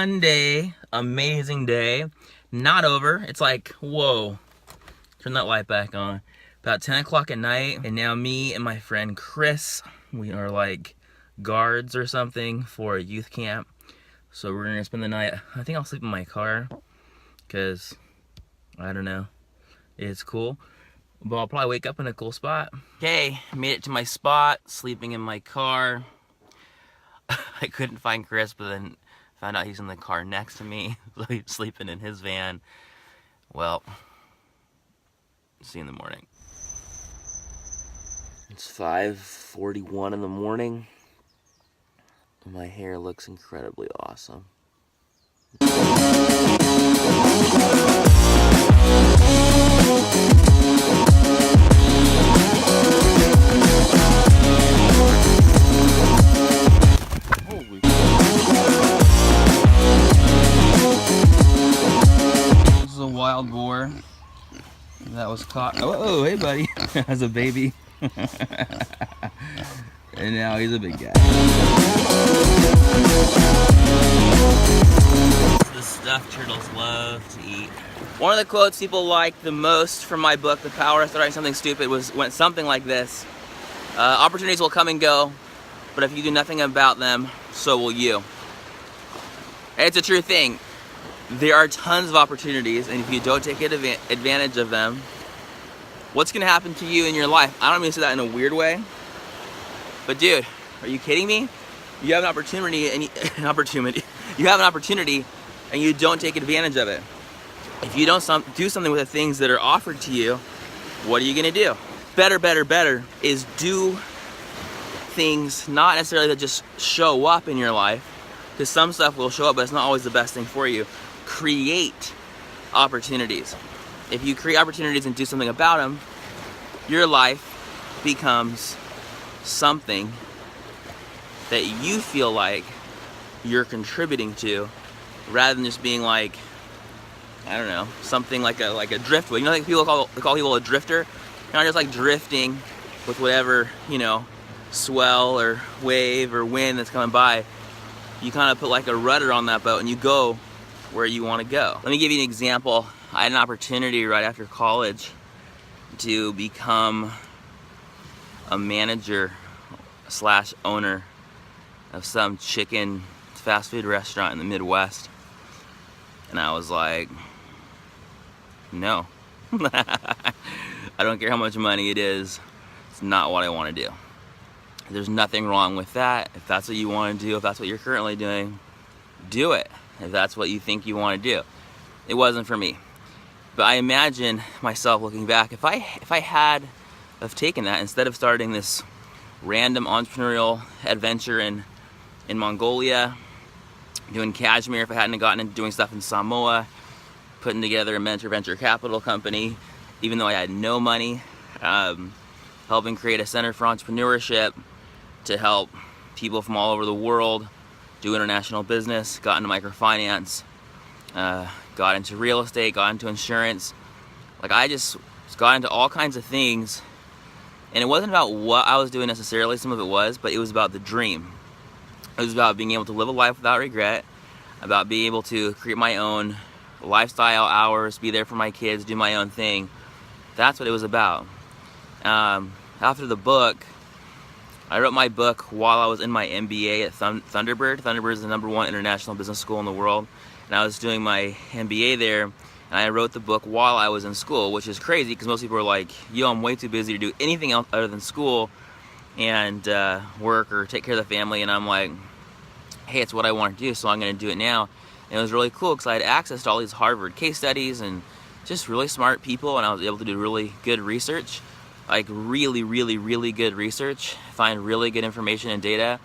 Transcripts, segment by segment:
Sunday, amazing day. Not over. It's like, whoa. Turn that light back on. About 10 o'clock at night, and now me and my friend Chris, we are like guards or something for a youth camp. So we're gonna spend the night. I think I'll sleep in my car, because I don't know, it's cool. But I'll probably wake up in a cool spot. Okay, made it to my spot, sleeping in my car. I couldn't find Chris, but then found out he's in the car next to me, so he's sleeping in his van. Well, see you in the morning. It's 5:41 in the morning. My hair looks incredibly awesome. Holy. This is a wild boar that was caught. Oh, hey buddy. Has a baby. And now he's a big guy. The stuff turtles love to eat. One of the quotes people liked the most from my book, The Power of Starting Something Stupid, went something like this. Opportunities will come and go, but if you do nothing about them, so will you. And it's a true thing. There are tons of opportunities, and if you don't take advantage of them, what's gonna happen to you in your life? I don't mean to say that in a weird way, but dude, are you kidding me? You have an opportunity, and you have an opportunity, and you don't take advantage of it. If you don't do something with the things that are offered to you, what are you gonna do? Better is do things not necessarily that just show up in your life, because some stuff will show up, but it's not always the best thing for you. Create opportunities. If you create opportunities and do something about them, your life becomes something that you feel like you're contributing to, rather than just being like, I don't know, something like a driftwood. You know, like people call people a drifter. You're not just like drifting with whatever, you know, swell or wave or wind that's coming by. You kind of put like a rudder on that boat and you go where you want to go. Let me give you an example. I had an opportunity right after college to become a manager / owner of some chicken fast food restaurant in the Midwest. And I was like, no. I don't care how much money it is. It's not what I want to do. There's nothing wrong with that. If that's what you want to do, if that's what you're currently doing, do it. If that's what you think you want to do. It wasn't for me. But I imagine myself looking back, if I had have taken that, instead of starting this random entrepreneurial adventure in Mongolia, doing cashmere, if I hadn't gotten into doing stuff in Samoa, putting together a venture capital company, even though I had no money, helping create a center for entrepreneurship to help people from all over the world do international business, got into microfinance, got into real estate, got into insurance. Like, I just got into all kinds of things, and it wasn't about what I was doing necessarily. Some of it was, but it was about the dream. It was about being able to live a life without regret, about being able to create my own lifestyle hours, be there for my kids, do my own thing. That's what it was about. After the book, I wrote my book while I was in my MBA at Thunderbird. Thunderbird is the #1 international business school in the world. And I was doing my MBA there, and I wrote the book while I was in school, which is crazy because most people are like, yo, I'm way too busy to do anything else other than school and work or take care of the family. And I'm like, hey, it's what I want to do, so I'm going to do it now. And it was really cool because I had access to all these Harvard case studies and just really smart people, and I was able to do really good research, like really good research, find really good information and data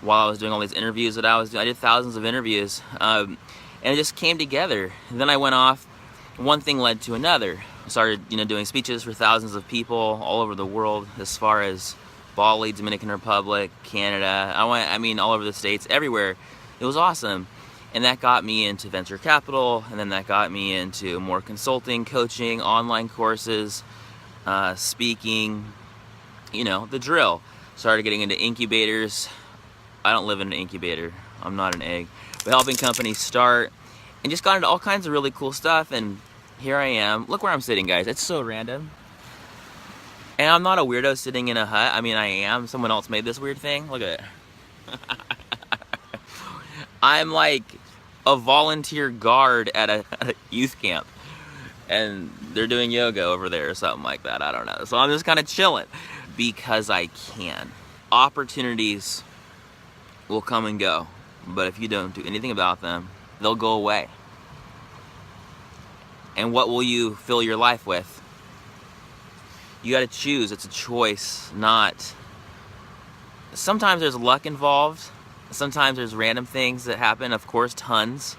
while I was doing all these interviews that I was doing. I did thousands of interviews, and it just came together. And then I went off, one thing led to another. I started, doing speeches for thousands of people all over the world, as far as Bali, Dominican Republic, Canada. I mean, all over the States, everywhere. It was awesome. And that got me into venture capital, and then that got me into more consulting, coaching, online courses, speaking, the drill. Started getting into incubators. I don't live in an incubator. I'm not an egg. but helping companies start, and just got into all kinds of really cool stuff. And here I am. Look where I'm sitting, guys. It's so random. And I'm not a weirdo sitting in a hut. I mean, I am. Someone else made this weird thing. Look at it. I'm like a volunteer guard at a youth camp. And they're doing yoga over there or something like that. I don't know. So I'm just kind of chilling because I can. Opportunities will come and go. But if you don't do anything about them, they'll go away. And what will you fill your life with? You got to choose. It's a choice, not... Sometimes there's luck involved. Sometimes there's random things that happen. Of course, tons.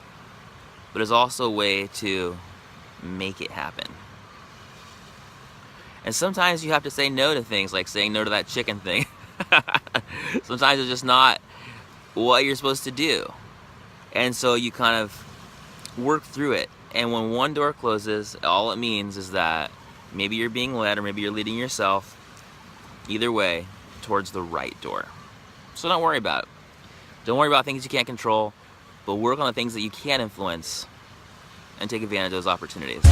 But there's also a way to make it happen. And sometimes you have to say no to things, like saying no to that chicken thing. Sometimes it's just not what you're supposed to do. And so you kind of work through it. And when one door closes, all it means is that maybe you're being led, or maybe you're leading yourself, either way, towards the right door. So don't worry about it. Don't worry about things you can't control, but work on the things that you can influence and take advantage of those opportunities.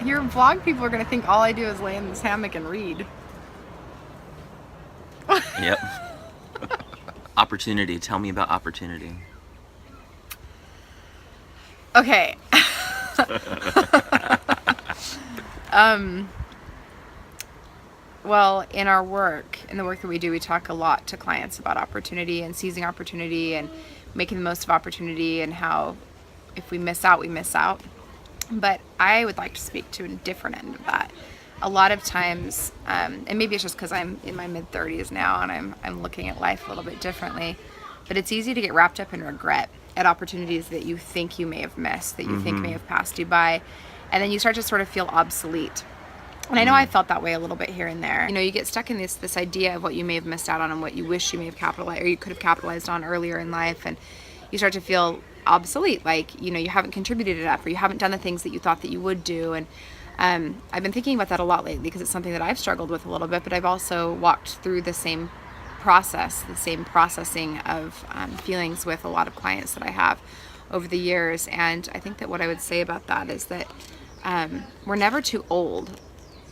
Your vlog people are going to think all I do is lay in this hammock and read. Yep. Opportunity. Tell me about opportunity. Okay. Well, in our work, in the work that we do, we talk a lot to clients about opportunity and seizing opportunity and making the most of opportunity, and how if we miss out, we miss out. But I would like to speak to a different end of that. A lot of times, and maybe it's just because I'm in my mid-30s now and I'm looking at life a little bit differently, but it's easy to get wrapped up in regret at opportunities that you think you may have missed, that you think may have passed you by, and then you start to sort of feel obsolete. And I know I felt that way a little bit here and there. You know, you get stuck in this idea of what you may have missed out on and what you wish you may have capitalized, or you could have capitalized on earlier in life, and you start to feel obsolete, like, you know, you haven't contributed enough, or you haven't done the things that you thought that you would do. And I've been thinking about that a lot lately, because it's something that I've struggled with a little bit, but I've also walked through the same process, the same processing of feelings with a lot of clients that I have over the years. And I think that what I would say about that is that we're never too old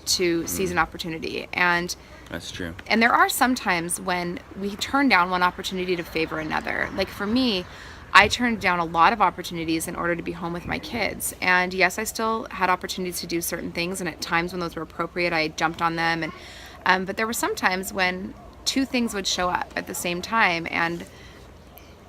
to seize an opportunity. And that's true. And there are some times when we turn down one opportunity to favor another. Like for me, I turned down a lot of opportunities in order to be home with my kids. And yes, I still had opportunities to do certain things, and at times when those were appropriate, I jumped on them. And but there were some times when two things would show up at the same time, and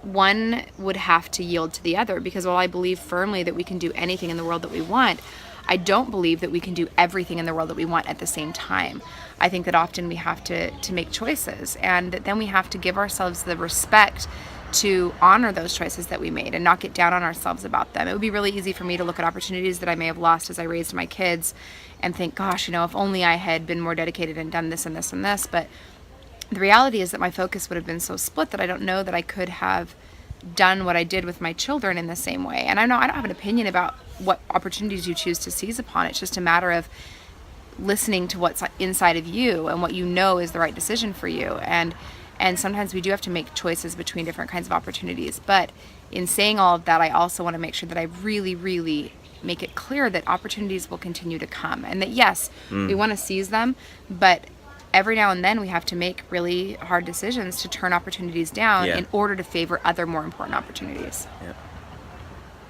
one would have to yield to the other, because while I believe firmly that we can do anything in the world that we want, I don't believe that we can do everything in the world that we want at the same time. I think that often we have to make choices, and then we have to give ourselves the respect to honor those choices that we made and not get down on ourselves about them. It would be really easy for me to look at opportunities that I may have lost as I raised my kids and think, gosh, you know, if only I had been more dedicated and done this and this and this. But the reality is that my focus would have been so split that I don't know that I could have done what I did with my children in the same way. And I know I don't have an opinion about what opportunities you choose to seize upon. It's just a matter of listening to what's inside of you and what you know is the right decision for you. And sometimes we do have to make choices between different kinds of opportunities. But in saying all of that, I also want to make sure that I really, really make it clear that opportunities will continue to come. And that, yes, we want to seize them, but every now and then we have to make really hard decisions to turn opportunities down in order to favor other more important opportunities. Yep.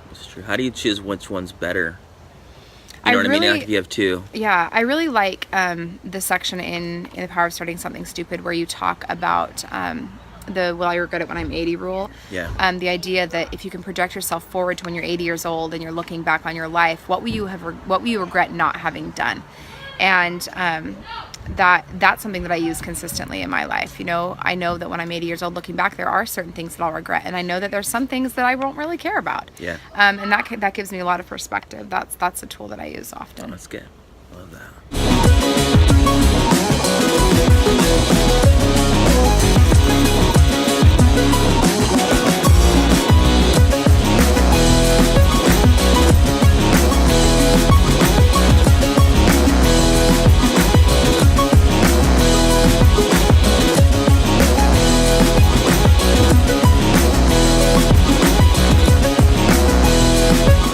That's true. How do you choose which one's better? You know what I mean? Like if you have two. Yeah, I really like the section in The Power of Starting Something Stupid where you talk about the "will I regret it when I'm 80" rule. Yeah. The idea that if you can project yourself forward to when you're 80 years old and you're looking back on your life, what will you regret not having done? And that's something that I use consistently in my life. You know, I know that when I'm 80 years old looking back, there are certain things that I'll regret, and I know that there's some things that I won't really care about. Yeah. And that gives me a lot of perspective. That's a tool that I use often. Oh, that's good. Love that.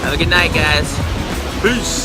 Have a good night, guys. Peace.